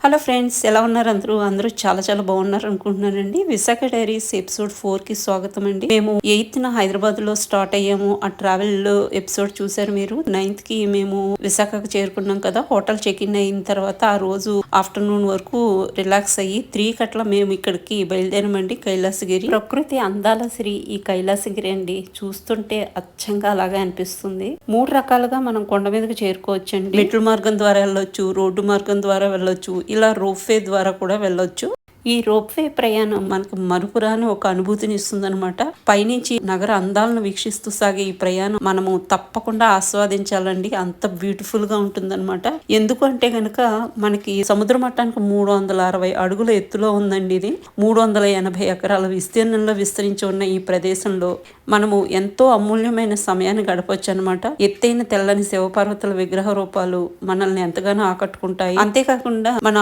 Hello friends, ఎలా ఉన్నారు? అందరూ చాలా చాలా బాగున్నారు అనుకుంటున్నానండి. విశాఖ డైరీస్ ఎపిసోడ్ 4కి స్వాగతం అండి. మేము 8న హైదరాబాద్ లో స్టార్ట్ అయ్యాము. ఆ ట్రావెల్ ఎపిసోడ్ చూసారు మీరు. 9th కి మేము విశాఖకు చేరుకున్నాం కదా. హోటల్ చెక్ ఇన్ అయిన తర్వాత ఆ రోజు ఆఫ్టర్నూన్ వరకు రిలాక్స్ అయ్యి 3 కట్ల మేము ఇక్కడికి బయలుదేరమండి. కైలాసగిరి ప్రకృతి అందాల శ్రీ ఈ కైలాసగిరి అండి. చూస్తుంటే అచ్చంగా అలాగే అనిపిస్తుంది. 3 రకాలుగా మనం కొండ మీదకి చేరుకోవచ్చండి. మెట్ల మార్గం ద్వారా వెళ్ళొచ్చు, రోడ్డు మార్గం ద్వారా వెళ్ళొచ్చు, ఇలా రోప్వే ద్వారా కూడా వెళ్ళొచ్చు. ఈ రోప్వే ప్రయాణం మనకు మరుపురాని ఒక అనుభూతిని ఇస్తుందన్నమాట. పైనుంచి నగర అందాలను వీక్షిస్తూ సాగే ఈ ప్రయాణం మనము తప్పకుండా ఆస్వాదించాలండి. అంత బ్యూటిఫుల్ గా ఉంటుందన్నమాట. ఎందుకు అంటే గనక మనకి సముద్ర మట్టానికి 360 అడుగుల ఎత్తులో ఉందండి. ఇది 380 ఎకరాల విస్తీర్ణంలో విస్తరించి ఉన్న ఈ ప్రదేశంలో మనము ఎంతో అమూల్యమైన సమయాన్ని గడపొచ్చు అనమాట. ఎత్తైన తెల్లని శివపార్వతుల విగ్రహ రూపాలు మనల్ని ఎంతగానో ఆకట్టుకుంటాయి. అంతేకాకుండా మన